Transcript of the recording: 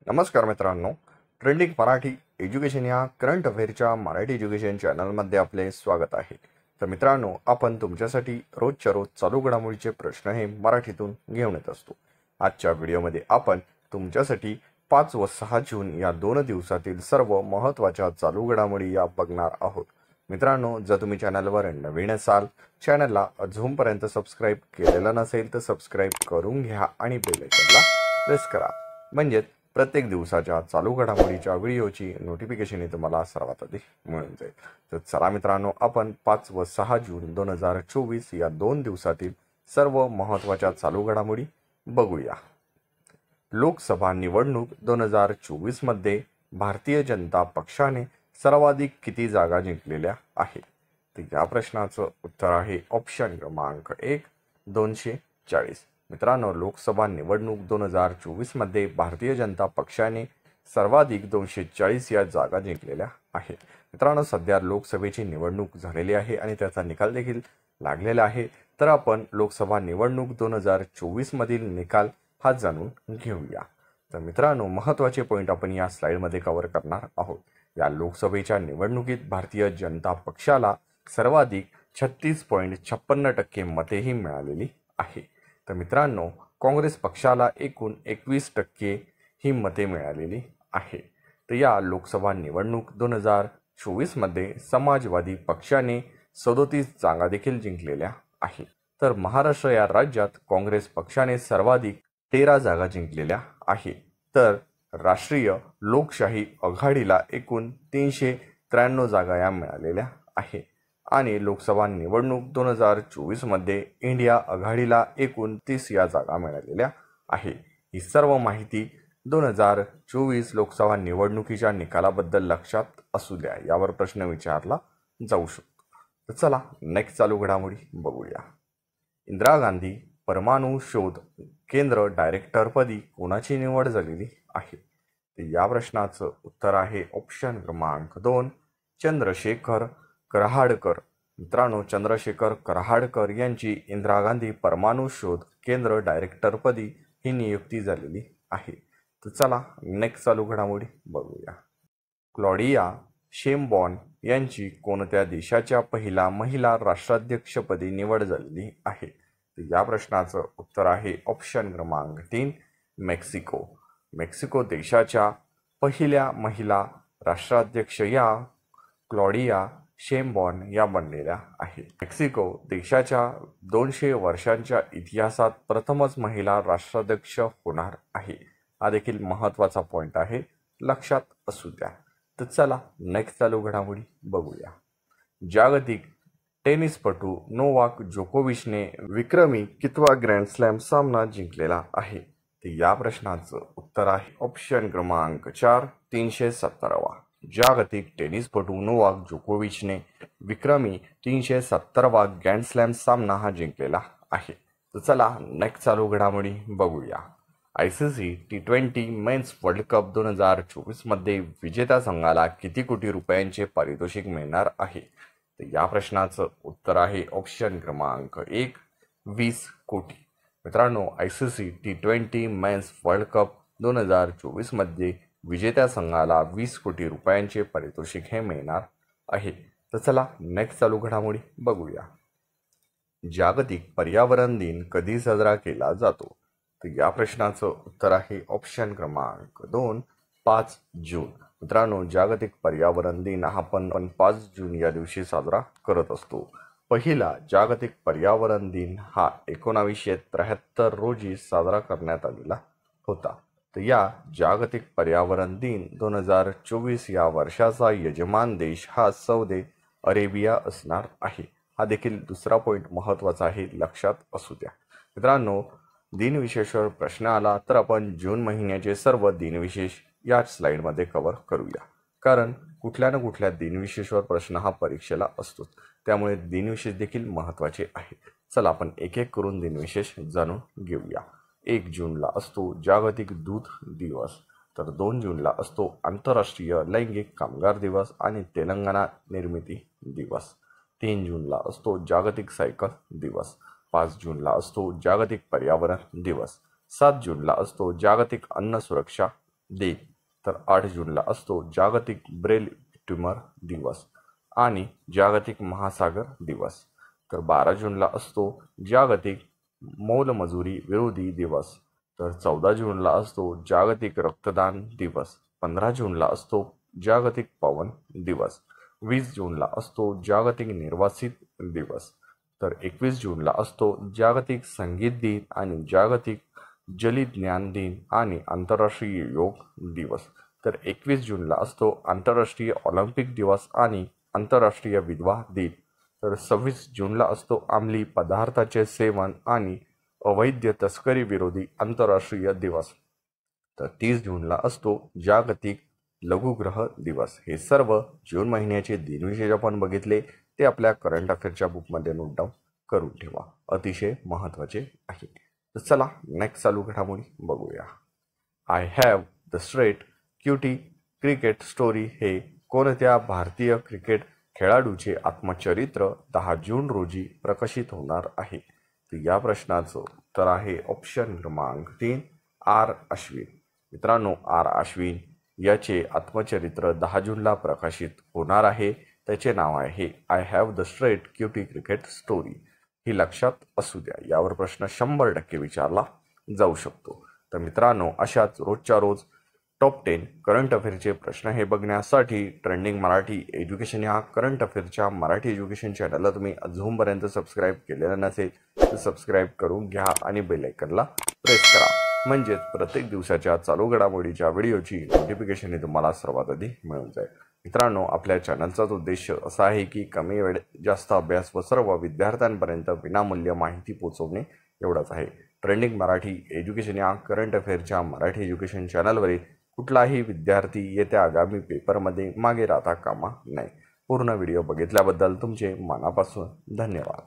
नमस्कार मित्रांनो, trending Marathi education या करंट अफेअरच्या मराठी एज्युकेशन चॅनलमध्ये आपले स्वागत आहे. तर मित्रांनो, आपण तुमच्यासाठी रोजच्या रोज चालू घडामोडीचे प्रश्न हे मराठीतून घेऊन येत असतो. आजच्या व्हिडिओमध्ये आपण तुमच्यासाठी 5 व 6 जून या 2 दिवसातील सर्व महत्त्वाच्या चालू घडामोडी या बघणार आहोत. मित्रांनो, जर तुम्ही चॅनलवर नवीन असाल, चॅनलला अजूनपर्यंत सबस्क्राईब केलेलं नसेल तर सबस्क्राईब करून घ्या आणि बेल आयकॉनला प्रेस करा, म्हणजे प्रत्येक दिवसाच्या चालू घडामोडीच्या व्हिडिओची नोटिफिकेशन तुम्हाला सर्वात आधी मिळून जाईल. तर चला मित्रांनो, आपण 5 व 6 जून 2024 या 2 दिवसातील सर्व महत्त्वाच्या चालू घडामोडी बघूया. लोकसभा निवडणूक 2024 मध्ये भारतीय जनता पक्षाने सर्वाधिक किती जागा जिंकलेल्या आहेत? तर या प्रश्नाचं उत्तर आहे ऑप्शन क्रमांक 1, 240. मित्रांनो, लोकसभा निवडणूक 2024 मध्ये भारतीय जनता पक्षाने सर्वाधिक 240 या जागा जिंकलेल्या आहेत. मित्रांनो, सध्या लोकसभेची निवडणूक झालेली आहे आणि त्याचा निकाल देखील लागलेला आहे. तर आपण लोकसभा निवडणूक 2024 मधील निकाल हा जाणून घेऊया. तर मित्रांनो, महत्त्वाचे पॉईंट आपण या स्लाइडमध्ये कव्हर करणार आहोत. या लोकसभेच्या निवडणुकीत भारतीय जनता पक्षाला सर्वाधिक 36.56% मतेही मिळालेली आहे. तर मित्रांनो, काँग्रेस पक्षाला एकूण 21% ही मते मिळालेली आहे. तर या लोकसभा निवडणूक 2024 मध्ये समाजवादी पक्षाने 37 जागा देखील जिंकलेल्या आहेत. तर महाराष्ट्र या राज्यात काँग्रेस पक्षाने सर्वाधिक 13 जागा जिंकलेल्या आहे. तर राष्ट्रीय लोकशाही आघाडीला एकूण 393 जागा या मिळालेल्या आहे. आणि लोकसभा निवडणूक 2024 मध्ये इंडिया आघाडीला एकूण 30 या जागा मिळालेल्या आहे. ही सर्व माहिती 2024 लोकसभा निवडणुकीच्या निकालाबद्दल लक्षात असू द्या. यावर प्रश्न विचारला जाऊ शकतो. तर चला नेक्स्ट चालू घडामोडी बघूया. इंदिरा गांधी परमाणु शोध केंद्र डायरेक्टरपदी कोणाची निवड झालेली आहे? तर या प्रश्नाचं उत्तर आहे ऑप्शन क्रमांक 2, चंद्रशेखर कराहाडकर. मित्रांनो, चंद्रशेखर कराहाडकर यांची इंदिरा गांधी परमाणु शोध केंद्र डायरेक्टरपदी ही नियुक्ती झालेली आहे. तर चला नेक्स्ट चालू घडामोडी बघूया. क्लॉडिया शेमबॉर्न यांची कोणत्या देशाच्या पहिला महिला राष्ट्राध्यक्षपदी निवड झालेली आहे? तर या प्रश्नाचं उत्तर आहे ऑप्शन क्रमांक 3, मेक्सिको. मेक्सिको देशाच्या पहिल्या महिला राष्ट्राध्यक्ष या क्लॉडिया शेमबॉर्न या बनलेल्या आहेत. मेक्सिको देशाच्या 200 वर्षांच्या इतिहासात प्रथमच महिला राष्ट्राध्यक्ष होणार आहे. हा देखील महत्त्वाचा पॉईंट आहे, लक्षात असू द्या. तर चला नेक्स्ट चालू घडामोडी बघूया. जागतिक टेनिसपटू नोवाक जोकोविचने विक्रमी कितवा ग्रँड स्लॅम सामना जिंकलेला आहे? तर या प्रश्नाचं उत्तर आहे ऑप्शन क्रमांक 4, 317वा. जागतिक टेनिसपटू नोवाक जोकोविचने विक्रमी 317वा ग्रँड स्लॅम सामना हा जिंकलेला आहे. तर चला नेक्स्ट चालू घडामोडी बघूया. ICC T20 men's world cup 2024 मध्ये विजेत्या संघाला किती कोटी रुपयांचे पारितोषिक मिळणार आहे? तर या प्रश्नाचं उत्तर आहे ऑप्शन क्रमांक 1, 20 कोटी. मित्रांनो, ICC T20 men's world cup 2024 मध्ये विजेत्या संघाला 20 कोटी रुपयांचे पारितोषिक हे मिळणार आहे. तर चला नेक्स्ट चालू घडामोडी बघूया. जागतिक पर्यावरण दिन कधी साजरा केला जातो? तर या प्रश्नाचं उत्तर आहे ऑप्शन क्रमांक 2, 5 जून. मित्रांनो, जागतिक पर्यावरण दिन हा आपण 5 जून या दिवशी साजरा करत असतो. पहिला जागतिक पर्यावरण दिन हा 1973 रोजी साजरा करण्यात आलेला होता. तर या जागतिक पर्यावरण दिन 2024 या वर्षाचा यजमान देश हा सौदी अरेबिया असणार आहे. हा देखील दुसरा पॉईंट महत्त्वाचा आहे, लक्षात असू द्या. मित्रांनो, दिनविशेषावर प्रश्न आला तर आपण जून महिन्याचे सर्व दिनविशेष या स्लाइडमध्ये कव्हर करूया, कारण कुठल्या ना कुठल्या दिनविशेषावर प्रश्न हा परीक्षेला असतोच. त्यामुळे दिनविशेष देखील महत्त्वाचे आहे. चला आपण एक एक करून दिनविशेष जाणून घेऊया. 1 जूनला असतो जागतिक दूध दिवस. तर 2 जूनला असतो आंतरराष्ट्रीय लैंगिक कामगार दिवस आणि तेलंगणा निर्मिती दिवस. 3 जूनला असतो जागतिक सायकल दिवस. 5 जूनला असतो जागतिक पर्यावरण दिवस. 7 जूनला असतो जागतिक अन्न सुरक्षा दिन. तर 8 जूनला असतो जागतिक ब्रेल ट्यूमर दिवस आणि जागतिक महासागर दिवस. तर 12 जूनला असतो जागतिक मोलमजुरी विरोधी दिवस. तर 14 जूनला असतो जागतिक रक्तदान दिवस. 15 जूनला असतो जागतिक पवन दिवस. 20 जूनला असतो जागतिक निर्वासित दिवस. तर 21 जूनला असतो जागतिक संगीत दिन आणि जागतिक जलविज्ञान दिन आणि आंतरराष्ट्रीय योग दिवस. तर 21 जूनला असतो आंतरराष्ट्रीय ऑलिम्पिक दिवस आणि आंतरराष्ट्रीय विधवा दिन. तर 26 जूनला असतो अंमली पदार्थाचे सेवन आणि अवैध तस्करी विरोधी आंतरराष्ट्रीय दिवस. तर 30 जूनला असतो जागतिक लघुग्रह दिवस. हे सर्व जून महिन्याचे दिनविशेष आपण बघितले, ते आपल्या करंट अफेअरच्या बुकमध्ये नोट डाऊन करून ठेवा, अतिशय महत्त्वाचे आहे. तर चला नेक्स्ट चालू घडामोडी बघूया. I have the straight cutie cricket story हे कोणत्या भारतीय क्रिकेट खेळाडूचे आत्मचरित्र 10 जून रोजी प्रकाशित होणार आहे? तर या प्रश्नाचं उत्तर आहे ऑप्शन क्रमांक 3 आर अश्विन. मित्रांनो, आर अश्विन याचे आत्मचरित्र 10 जूनला प्रकाशित होणार आहे. त्याचे नाव आहे I have the straight cutie cricket story. ही लक्षात असू द्या, यावर प्रश्न 100% विचारला जाऊ शकतो. तर मित्रांनो, अशाच रोजच्या रोज टॉप 10 करंट अफेअरचे प्रश्न हे बघण्यासाठी ट्रेंडिंग मराठी एज्युकेशन या करंट अफेअरच्या मराठी एज्युकेशन चॅनलला तुम्ही अजूनपर्यंत सबस्क्राईब केलेलं नसेल तर सबस्क्राईब करून घ्या आणि बेल आयकनला प्रेस करा, म्हणजेच प्रत्येक दिवसाच्या चालू घडामोडीच्या व्हिडिओची नोटिफिकेशन ही तुम्हाला सर्वात आधी मिळून जाईल. मित्रांनो, आपल्या चॅनलचाच उद्देश असा आहे की कमी वेळेत जास्त अभ्यास व सर्व विद्यार्थ्यांपर्यंत विनामूल्य माहिती पोहोचवणे एवढंच आहे. ट्रेंडिंग मराठी एज्युकेशन या करंट अफेअरच्या मराठी एज्युकेशन चॅनलवरील कुठलाही विद्यार्थी येत्या आगामी पेपरमध्ये मागे राहता कामा नये. पूर्ण व्हिडिओ बघितल्याबद्दल तुमचे मनापासून धन्यवाद.